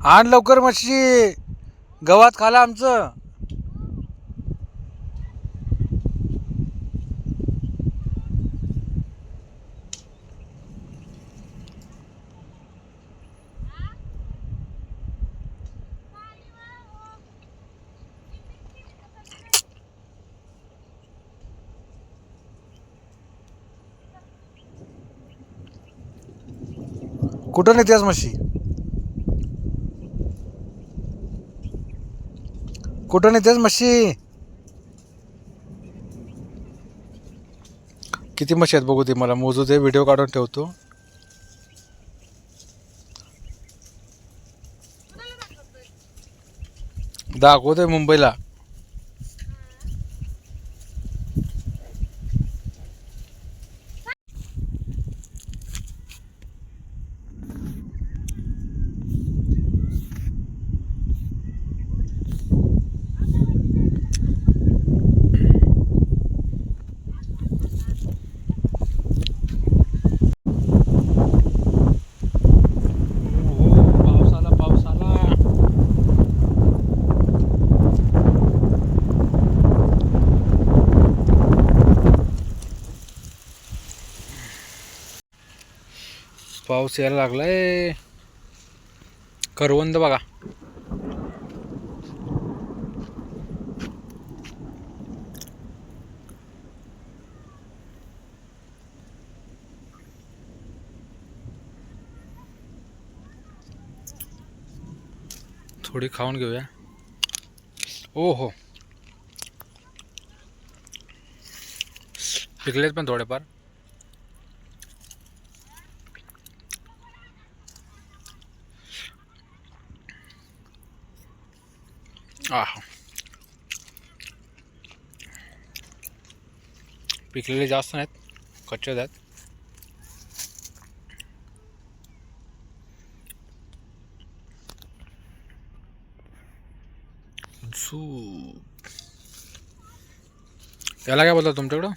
आण लवकर मच्छी, गव्हात खाला आमचं. कुठं नेतेस म्हशी? कुठं नेतेस म्हशी? किती म्हशी आहेत बघू दे मला, मोजू दे, व्हिडिओ काढून ठेवतो. दाखवतोय मुंबईला. पाऊस यायला लागलाय. करवंद बघा. थोडी खाऊन घेऊया. ओ हो, पिकलेत पण थोडेफार. पिकलेले जास्त नाहीत, कच्चे आहेत. याला काय बोलतात तुमच्याकडं?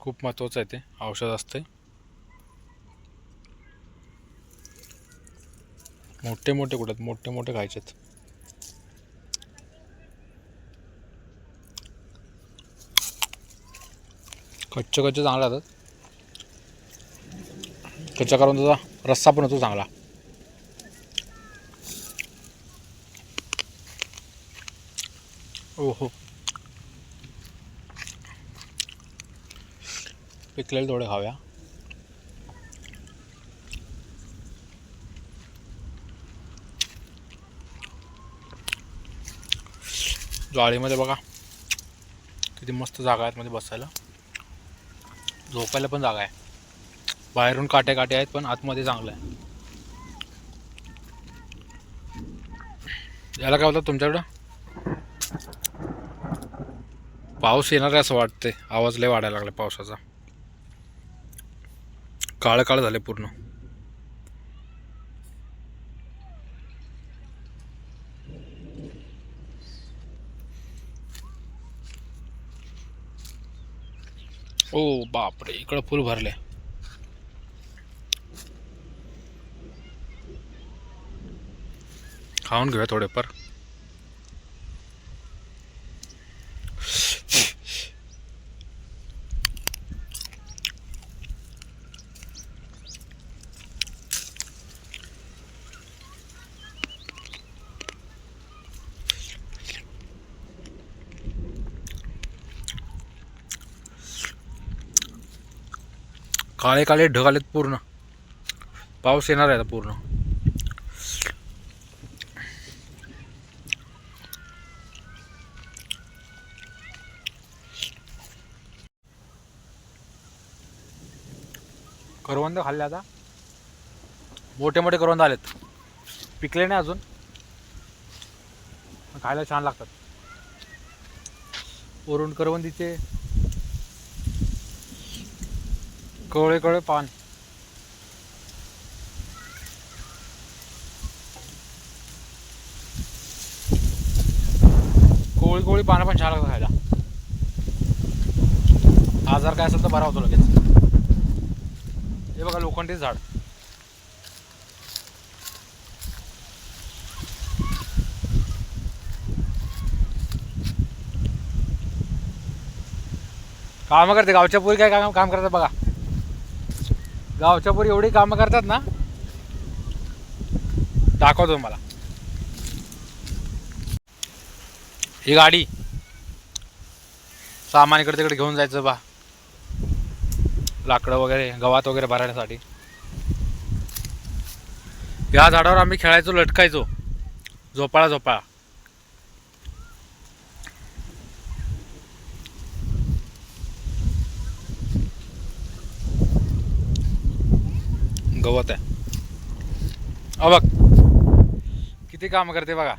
खूप महत्त्वाचं आहे ते, औषध असते. मोठे मोठे कुठे, मोठे मोठे खायचेत. कच्चे कच्चे चांगले राहतात. कच्चा करून त्याचा रस्सा पण होतो चांगला. ओहो, पिकलेले थोडे खाऊया. जाळीमध्ये बघा किती मस्त जागा आहेत मध्ये बसायला, झोपायला पण जागा आहे. बाहेरून काटे काटे आहेत पण आतमध्ये चांगलं आहे. याला काय बोलतात तुमच्याकडं? पाऊस येणार आहे असं वाटतंय. आवाज लय वाढायला लागला पावसाचा. काळ काळ झाले पूर्ण. ओ बापरे, इकडं फुल भरले. खाऊन घेऊया थोडेफार. काळे काळे ढग आलेत पूर्ण. पाऊस येणार आहे आता पूर्ण. करवंद खाल्ले आता. मोठे मोठे करवंद आलेत. पिकले नाही अजून. खायला छान लागतात. वरून करवंदीचे कवळे कवळे पान. कोळी कोळी पानं पण छान लागतात खायला. आजार काय असेल तर बरा होतो लगेच. हे बघा लोखंडी झाड. कामं करते गावच्या पोरी. काय काम करतात बघा. गावच्या पोरी एवढी कामं करतात ना, दाखवतो मला. ही गाडी सामान इकडे तिकडे घेऊन जायचं बा. लाकडं वगैरे गवात वगैरे भरण्यासाठी. या झाडावर आम्ही खेळायचो, लटकायचो. झोपाळा झोपाळा. गवत आहे. बघ किती काम करते बघा.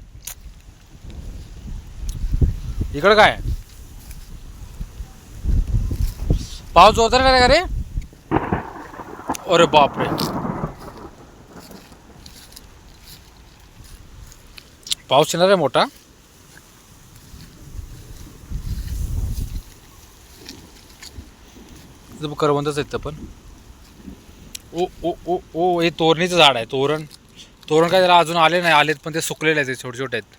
इकडं काय पाऊस जोरदार आहे का रे? अरे बापरे. पाऊस येणार आहे मोठा. करवंदच येतं पण. ओ ओ ओ ओ हे तोरणीचं झाड आहे. तोरण काय त्याला अजून आले नाही. आलेत पण ते सुकलेले आहेत. ते छोटे छोटे आहेत.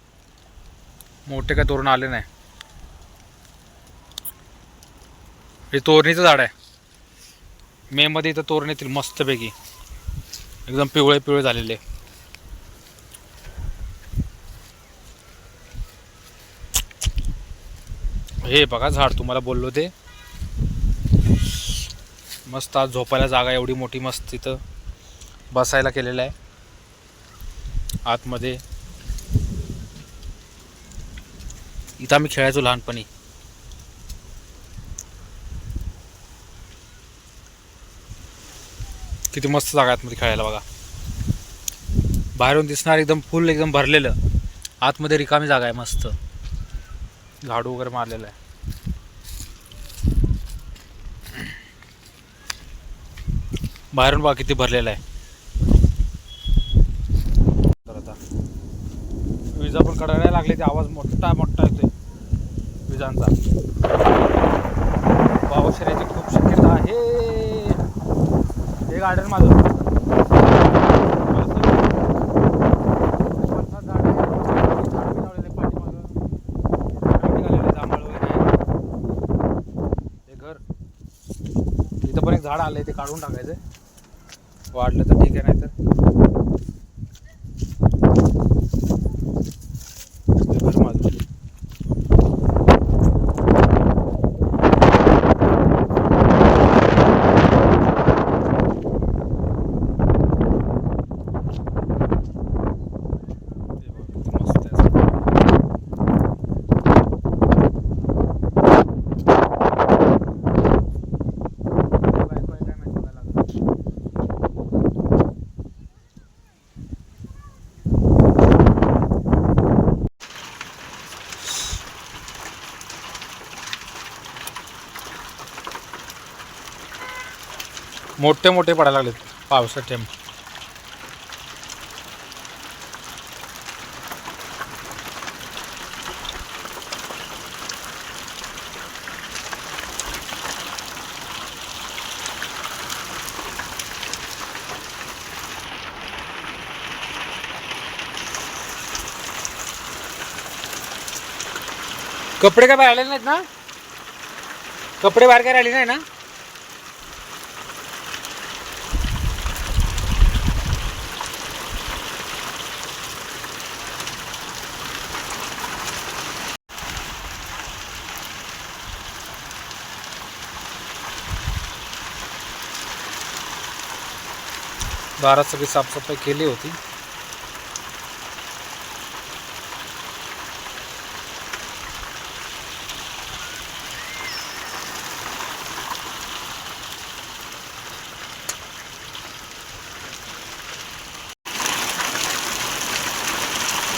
मोठे काय तोरण आले नाही. हे तोरणीचं झाड आहे. मे मध्ये इथं तोरण येतील मस्तपैकी. एकदम पिवळे पिवळे झालेले. हे बघा झाड तुम्हाला बोललो ते. मस्त आज झोपायला जागा एवढी मोठी मस्त तिथं बसायला केलेलं आहे आतमध्ये. इथं आम्ही खेळायचो लहानपणी. किती मस्त जागा आतमध्ये खेळायला बघा. बाहेरून दिसणार एकदम फुल एकदम भरलेलं. आतमध्ये रिकामी जागा आहे मस्त. झाडू वगैरे मारलेलं आहे. बाहेरून बघा किती भरलेलं आहे. तर आता विजा पण कडायला लागले. ते आवाज मोठा मोठा येतोय विजांचा. पाऊस येण्याची खूप शक्यता आहे. हे गार्डन माझं. इथं पण एक झाड आलंय. ते काढून टाकायचं. वाढलं तर ठीक आहे. नाही तर घर माझं. मोठे मोठे पडायला लागलेत पावसाचे थेंब. कपडे काय बाहेर आलेले नाहीत ना? कपडे बाहेर काय राहिले नाही ना? दारात सगळी साफसफाई केली होती.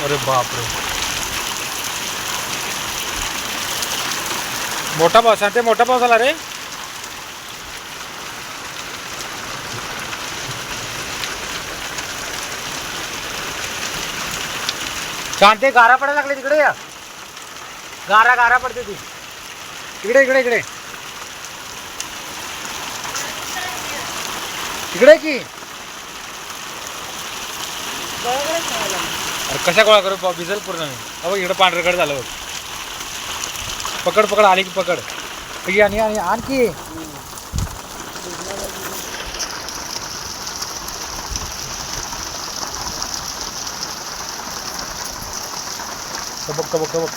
अरे बापरे, मोठा पाऊस आहे ते, मोठा पाऊस आला रे. शांते गारा पडायला लागले तिकडे. या गारा गारा पडते ती. इकडे इकडे इकडे इकडे की. अरे कशा गोळा करू, भिजल पूर्ण मी. अहो इकडे पांढरकड झालं बघ. पकड पकड, आली की पकड. आणि आणि आणखी बघ बघ.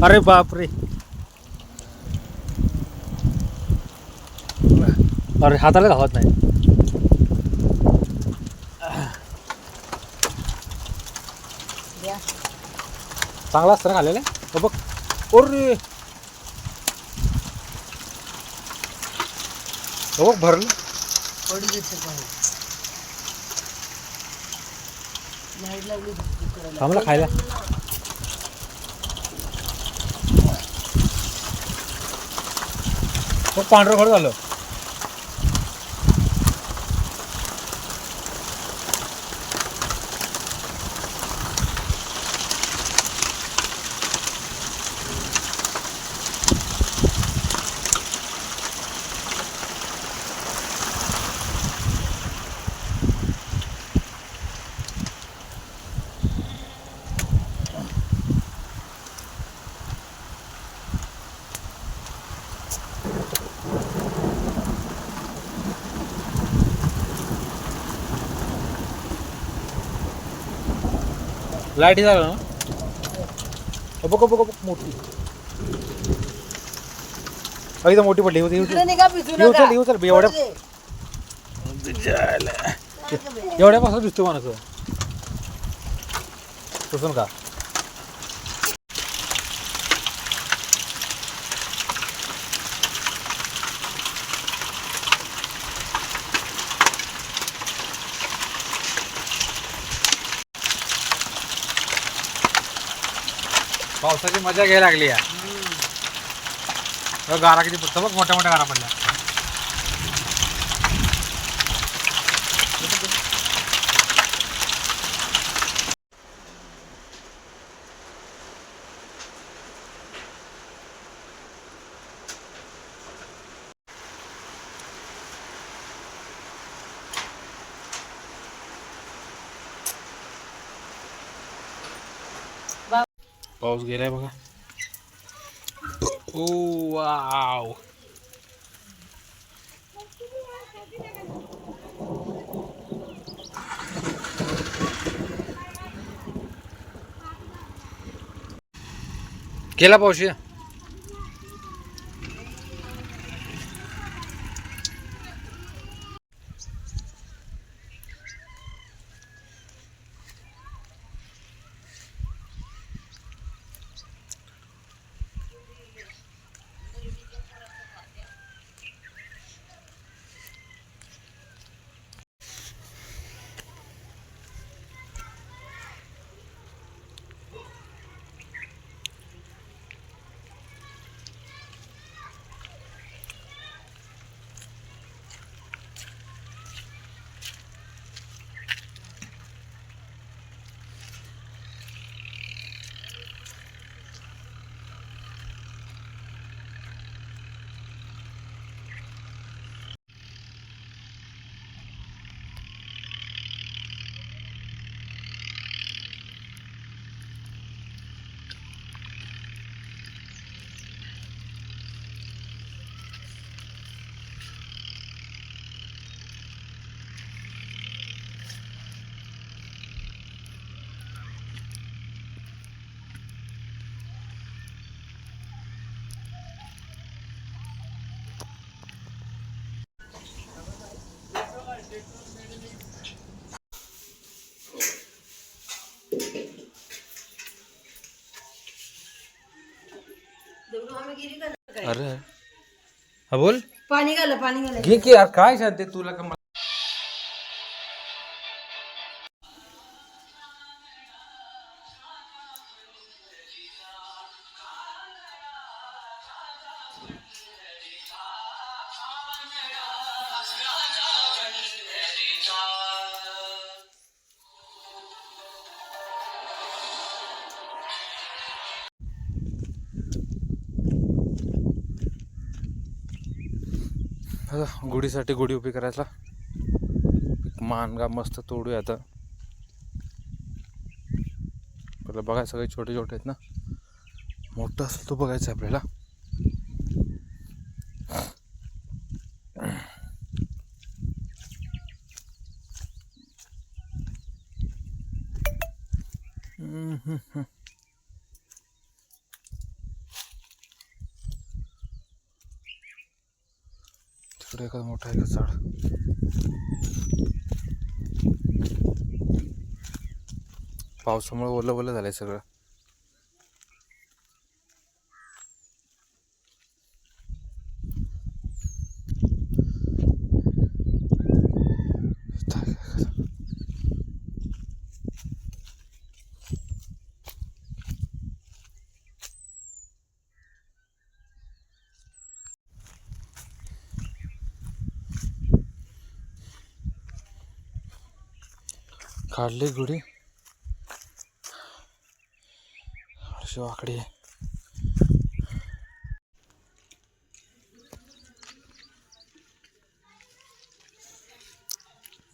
अरे बापरे, अरे हाताला धावत नाही. चांगला असतं ना खाल्लेलं. बघ ओरे, बघ भरलं. थांबला खायला. मग पांढरं खड झालं. लाईट झालं ना. बघ बघ बघ, मोठी एकदम मोठी पडली होती. उचल एवढ्यापासून दिसतो माणूस तसून का. पावसाची मजा घ्यायला लागली या. गारा किती पडतं बघ, मोठ्या मोठ्या गारा पडल्या. पाऊस गेलाय बघा. ओ वाव, गेला पाऊस. अरे हा बोल. पाणी घाल घे की यार, काय सांगते तुला का. गुढीसाठी गुढी उभी करायला मानगा मस्त तोडूया आता. आपल्याला बघायचं सगळे छोटे छोटे आहेत ना, मोठं असेल तो बघायचं आपल्याला. तिकडे एखादा मोठा आहे का झाड. पावसामुळे ओलं ओलं झालंय सगळं. काढली गुढी, अशी वाकडी आहे.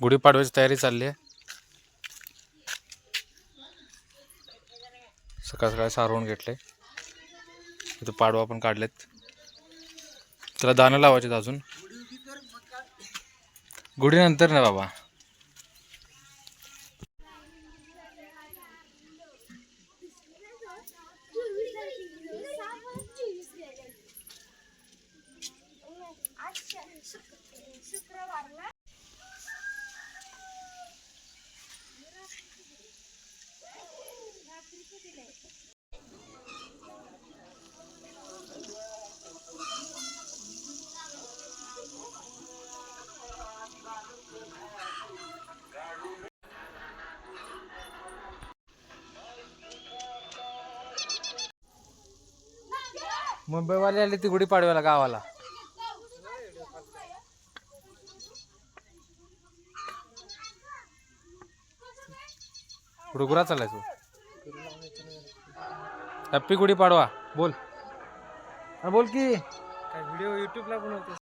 गुढीपाडव्याची तयारी चालली आहे. सकाळ सकाळी सारवून घेतले. इथं पाडवा पण काढलेत. त्याला दाणं लावायचे अजून. गुढी नंतर ना बाबा. मुंबईवाले आले ती गुढी पाडव्याला गावाला. डुगरा चाललाय तू. हॅप्पी गुढी पाडवा बोल. बोल की. व्हिडिओ युट्यूबला बनवतो.